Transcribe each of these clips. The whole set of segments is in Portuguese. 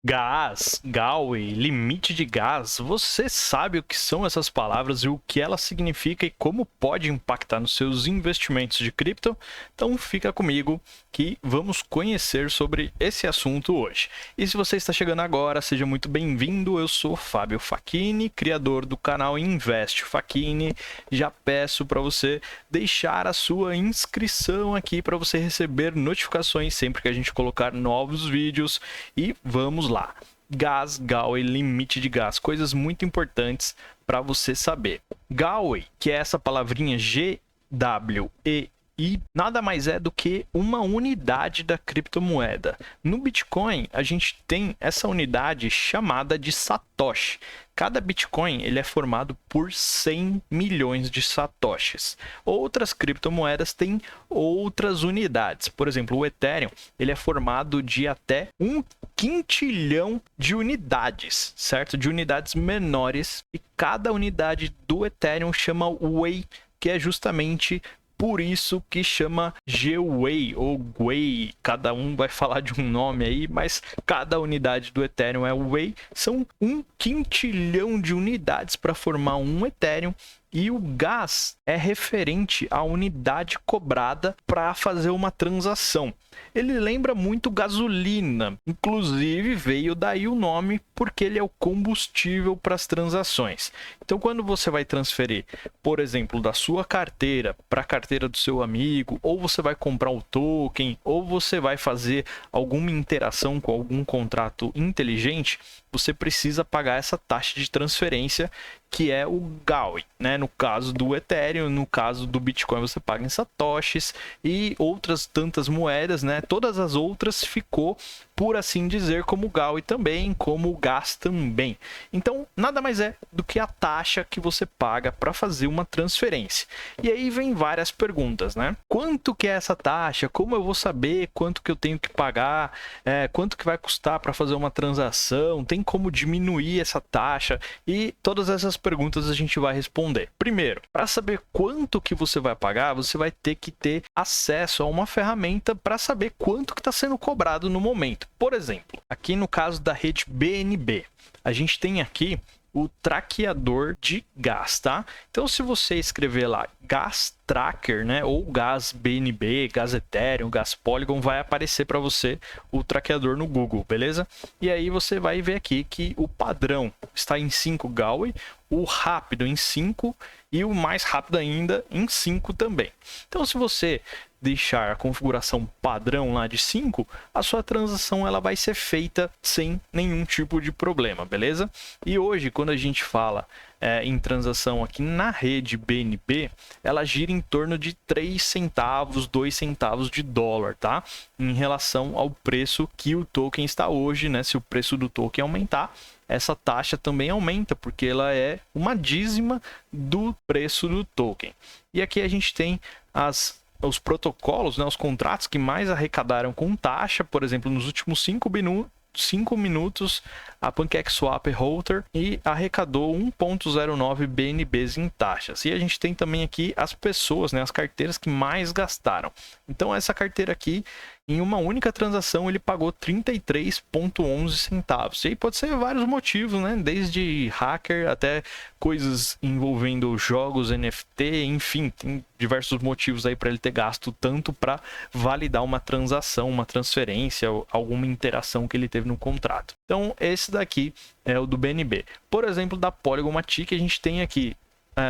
Gás, Gawey, limite de gás, você sabe o que são essas palavras e o que elas significam e como pode impactar nos seus investimentos de cripto? Então fica comigo que vamos conhecer sobre esse assunto hoje. E se você está chegando agora, seja muito bem-vindo. Eu sou Fábio Facchini, criador do canal Invest Facchini. Já peço para você deixar a sua inscrição aqui para você receber notificações sempre que a gente colocar novos vídeos. E vamos lá. Gás, Gawey, limite de gás, coisas muito importantes para você saber. Gawey, que é essa palavrinha G-W-E-I, nada mais é do que uma unidade da criptomoeda. No Bitcoin, a gente tem essa unidade chamada de Satoshi. Cada Bitcoin ele é formado por 100 milhões de satoshis. Outras criptomoedas têm outras unidades. Por exemplo, o Ethereum ele é formado de até 1 quintilhão de unidades, certo? De unidades menores. E cada unidade do Ethereum chama Wei, que é justamente por isso que chama Gwei ou Gwei, cada um vai falar de um nome aí, mas cada unidade do Ethereum é o Wei. São 1 quintilhão de unidades para formar um Ethereum. E o gás é referente à unidade cobrada para fazer uma transação. Ele lembra muito gasolina, inclusive veio daí o nome porque ele é o combustível para as transações. Então, quando você vai transferir, por exemplo, da sua carteira para a carteira do seu amigo, ou você vai comprar o token, ou você vai fazer alguma interação com algum contrato inteligente, você precisa pagar essa taxa de transferência, que é o Gawey, né? No caso do Ethereum, no caso do Bitcoin, você paga em satoshis e outras tantas moedas, né? Todas as outras ficou, por assim dizer, como Gawey também, como o gás também. Então, nada mais é do que a taxa que você paga para fazer uma transferência. E aí vem várias perguntas, né? Quanto que é essa taxa? Como eu vou saber quanto que eu tenho que pagar? Quanto que vai custar para fazer uma transação? Tem como diminuir essa taxa? E todas essas perguntas a gente vai responder. Primeiro, para saber quanto que você vai pagar, você vai ter que ter acesso a uma ferramenta para saber quanto que está sendo cobrado no momento. Por exemplo, aqui no caso da rede BNB, a gente tem aqui o traqueador de gás, tá? Então, se você escrever lá Gas Tracker, né, ou Gas BNB, Gas Ethereum, Gas Polygon, vai aparecer para você o traqueador no Google, beleza? E aí você vai ver aqui que o padrão está em 5 Gawey, o rápido em 5 e o mais rápido ainda em 5 também. Então, se você deixar a configuração padrão lá de 5, a sua transação ela vai ser feita sem nenhum tipo de problema, beleza? E hoje, quando a gente fala em transação aqui na rede BNB, ela gira em torno de 3 centavos, 2 centavos de dólar, tá? Em relação ao preço que o token está hoje, né? Se o preço do token aumentar, essa taxa também aumenta, porque ela é uma dízima do preço do token. E aqui a gente tem os protocolos, né, os contratos que mais arrecadaram com taxa, por exemplo, nos últimos 5 minutos, a PancakeSwap Holder e arrecadou 1,09 BNBs em taxas. E a gente tem também aqui as pessoas, né, as carteiras que mais gastaram. Então essa carteira aqui, em uma única transação, ele pagou 33,11 centavos. E aí pode ser vários motivos, né? Desde hacker até coisas envolvendo jogos, NFT, enfim, tem diversos motivos aí para ele ter gasto tanto para validar uma transação, uma transferência, alguma interação que ele teve no contrato. Então, esse daqui é o do BNB. Por exemplo, da Polygon Matic, a gente tem aqui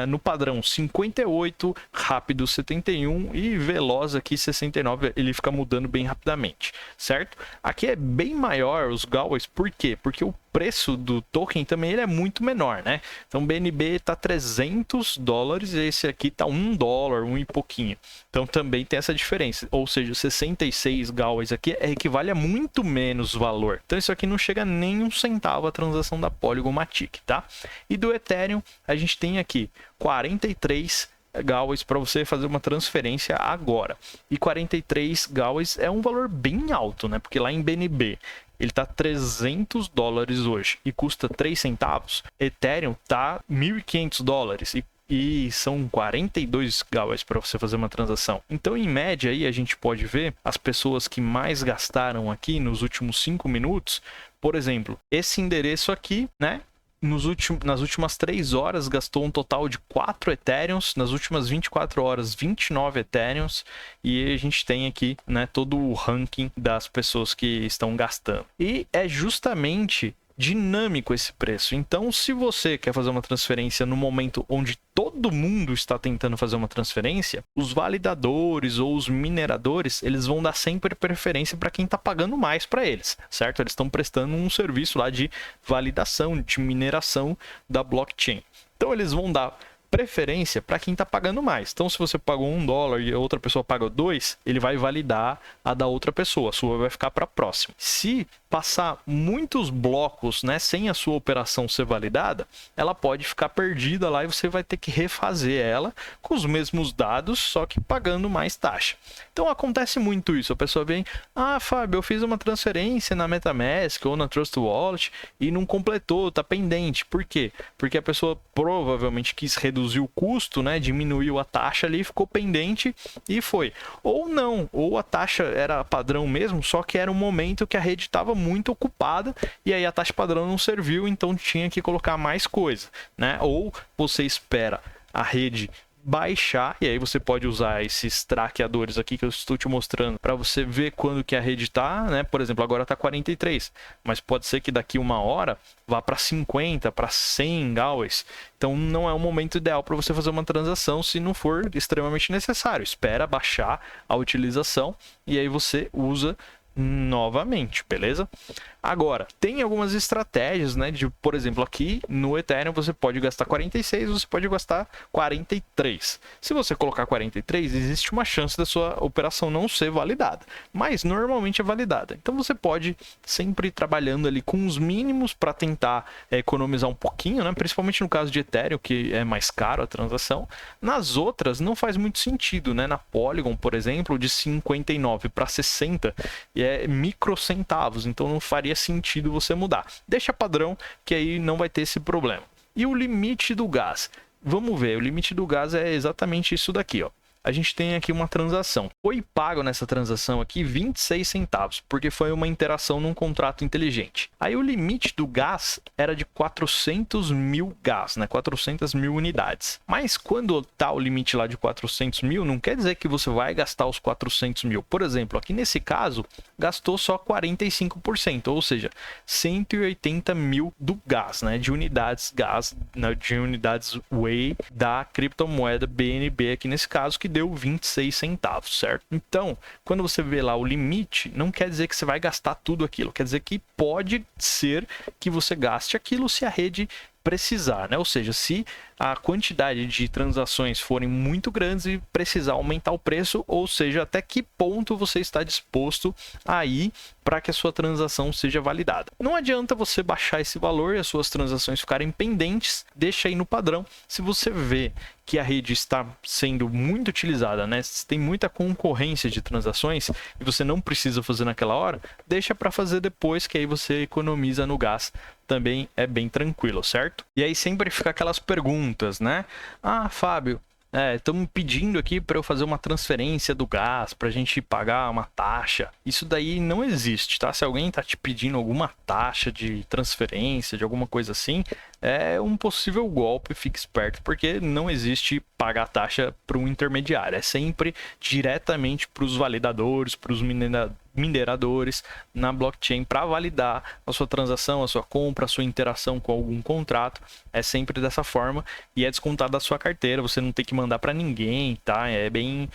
no padrão 58, rápido 71 e veloz aqui 69, ele fica mudando bem rapidamente, certo? Aqui é bem maior os Gaweys, por quê? Porque o preço do token também ele é muito menor, né? Então o BNB tá 300 dólares e esse aqui tá 1 dólar, 1 e pouquinho. Então também tem essa diferença, ou seja, 66 Gaweys aqui equivale a muito menos valor. Então isso aqui não chega nem 1 centavo a transação da Polygon Matic, tá? E do Ethereum a gente tem aqui 43 Gaweys para você fazer uma transferência agora. E 43 Gaweys é um valor bem alto, né? Porque lá em BNB ele tá 300 dólares hoje e custa 3 centavos. Ethereum tá 1.500 dólares e são 42 Gaweys para você fazer uma transação. Então, em média, aí a gente pode ver as pessoas que mais gastaram aqui nos últimos 5 minutos. por exemplo, esse endereço aqui, né? Nas últimas 3 horas gastou um total de 4 Ethereums, nas últimas 24 horas 29 Ethereums, e a gente tem aqui, né, todo o ranking das pessoas que estão gastando. E é justamente dinâmico esse preço. Então, se você quer fazer uma transferência no momento onde todo mundo está tentando fazer uma transferência, os validadores ou os mineradores, eles vão dar sempre preferência para quem está pagando mais para eles, certo? Eles estão prestando um serviço lá de validação, de mineração da blockchain. Então, eles vão dar preferência para quem está pagando mais. Então, se você pagou $1 e a outra pessoa pagou 2, ele vai validar a da outra pessoa. A sua vai ficar para a próxima. Se passar muitos blocos, né, sem a sua operação ser validada, ela pode ficar perdida lá e você vai ter que refazer ela com os mesmos dados, só que pagando mais taxa. Então, acontece muito isso. A pessoa vem, Fábio, eu fiz uma transferência na MetaMask ou na Trust Wallet e não completou, tá pendente. Por quê? Porque a pessoa provavelmente quis reduzir o custo, né, diminuiu a taxa ali, ficou pendente e foi. Ou não, ou a taxa era padrão mesmo, só que era um momento que a rede estava muito ocupada e aí a taxa padrão não serviu, então tinha que colocar mais coisa, né? Ou você espera a rede baixar, e aí você pode usar esses traqueadores aqui que eu estou te mostrando para você ver quando que a rede está, né? Por exemplo, agora está 43, mas pode ser que daqui uma hora vá para 50, para 100 Gauss. Então não é o momento ideal para você fazer uma transação se não for extremamente necessário. Espera baixar a utilização e aí você usa novamente, beleza? Agora, tem algumas estratégias, né? De, por exemplo, aqui no Ethereum você pode gastar 46, você pode gastar 43. Se você colocar 43, existe uma chance da sua operação não ser validada, mas normalmente é validada. Então você pode sempre ir trabalhando ali com os mínimos para tentar economizar um pouquinho, né? Principalmente no caso de Ethereum, que é mais caro a transação. Nas outras não faz muito sentido, né? Na Polygon, por exemplo, de 59 para 60 é microcentavos, então não faria sentido você mudar. Deixa padrão, que aí não vai ter esse problema. E o limite do gas? Vamos ver, o limite do gas é exatamente isso daqui, ó. A gente tem aqui uma transação. Foi pago nessa transação aqui 26 centavos, porque foi uma interação num contrato inteligente. Aí o limite do gas era de 400 mil gas, né? 400 mil unidades. Mas quando tá o limite lá de 400 mil, não quer dizer que você vai gastar os 400 mil. Por exemplo, aqui nesse caso, gastou só 45%, ou seja, 180 mil do gás, né? De unidades gás, de unidades Whey da criptomoeda BNB aqui nesse caso, que deu 26 centavos, certo? Então, quando você vê lá o limite, não quer dizer que você vai gastar tudo aquilo, quer dizer que pode ser que você gaste aquilo se a rede precisar, né? Ou seja, se a quantidade de transações forem muito grandes e precisar aumentar o preço, ou seja, até que ponto você está disposto a ir para que a sua transação seja validada. Não adianta você baixar esse valor e as suas transações ficarem pendentes, deixa aí no padrão. Se você vê que a rede está sendo muito utilizada, né? Se tem muita concorrência de transações e você não precisa fazer naquela hora, deixa para fazer depois, que aí você economiza no gás. Também é bem tranquilo, certo? E aí sempre fica aquelas perguntas, né? Fábio, estão me pedindo aqui para eu fazer uma transferência do gás, para a gente pagar uma taxa. Isso daí não existe, tá? Se alguém está te pedindo alguma taxa de transferência, de alguma coisa assim, é um possível golpe, fique esperto, porque não existe pagar taxa para um intermediário. É sempre diretamente para os validadores, para os mineradores na blockchain para validar a sua transação, a sua compra, a sua interação com algum contrato. É sempre dessa forma e é descontado da sua carteira, você não tem que mandar para ninguém, tá? É bem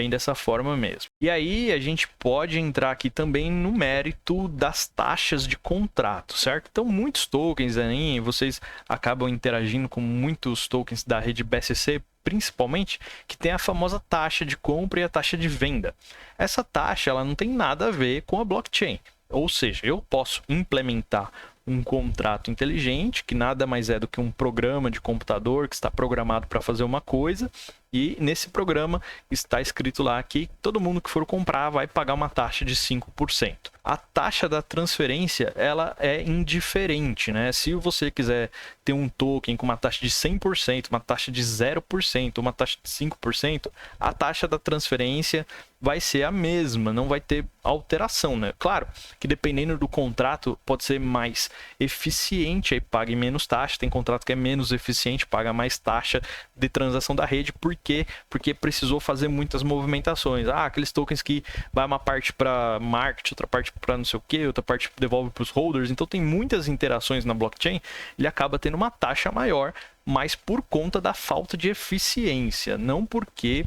dessa forma mesmo. E aí a gente pode entrar aqui também no mérito das taxas de contrato, certo? Então muitos tokens aí, vocês acabam interagindo com muitos tokens da rede BSC, principalmente, que tem a famosa taxa de compra e a taxa de venda. Essa taxa ela não tem nada a ver com a blockchain. Ou seja, eu posso implementar um contrato inteligente, que nada mais é do que um programa de computador que está programado para fazer uma coisa, e nesse programa está escrito lá que todo mundo que for comprar vai pagar uma taxa de 5%. a taxa da transferência ela é indiferente, né? Se você quiser ter um token com uma taxa de 100%, uma taxa de 0%, uma taxa de 5%, a taxa da transferência vai ser a mesma, não vai ter alteração, né? Claro que dependendo do contrato pode ser mais eficiente, aí pague menos taxa, tem contrato que é menos eficiente, paga mais taxa de transação da rede, por quê? Porque precisou fazer muitas movimentações. Aqueles tokens que vai uma parte para market, outra parte para não sei o que, outra parte devolve para os holders, então tem muitas interações na blockchain, ele acaba tendo uma taxa maior, mas por conta da falta de eficiência, não porque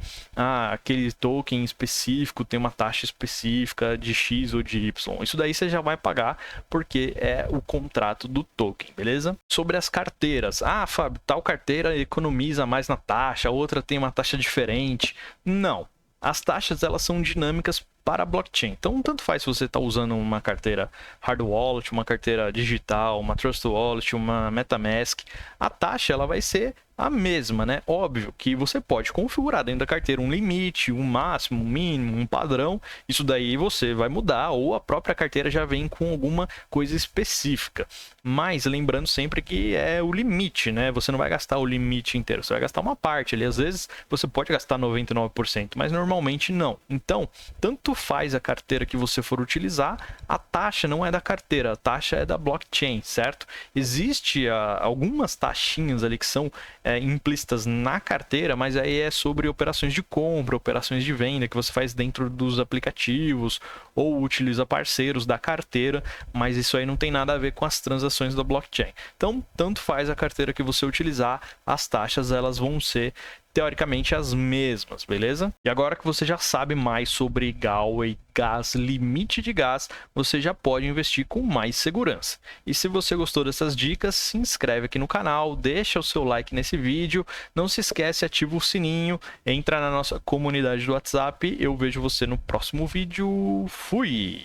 aquele token específico tem uma taxa específica de X ou de Y. Isso daí você já vai pagar porque é o contrato do token, beleza? Sobre as carteiras. Fábio, tal carteira economiza mais na taxa, outra tem uma taxa diferente. Não. As taxas elas são dinâmicas para a blockchain. Então, tanto faz se você está usando uma carteira hard wallet, uma carteira digital, uma trust wallet, uma MetaMask, a taxa ela vai ser a mesma, né? Óbvio que você pode configurar dentro da carteira um limite, um máximo, um mínimo, um padrão. Isso daí você vai mudar ou a própria carteira já vem com alguma coisa específica. Mas lembrando sempre que é o limite, né? Você não vai gastar o limite inteiro, você vai gastar uma parte ali. Às vezes você pode gastar 99%, mas normalmente não. Então, tanto faz a carteira que você for utilizar, a taxa não é da carteira, a taxa é da blockchain, certo? Existe algumas taxinhas ali que são implícitas na carteira, mas aí é sobre operações de compra, operações de venda que você faz dentro dos aplicativos ou utiliza parceiros da carteira, mas isso aí não tem nada a ver com as transações da blockchain. Então, tanto faz a carteira que você utilizar, as taxas elas vão ser teoricamente as mesmas, beleza? E agora que você já sabe mais sobre Galway, gás, limite de gás, você já pode investir com mais segurança. E se você gostou dessas dicas, se inscreve aqui no canal, deixa o seu like nesse vídeo, não se esquece, ativa o sininho, entra na nossa comunidade do WhatsApp, eu vejo você no próximo vídeo, fui!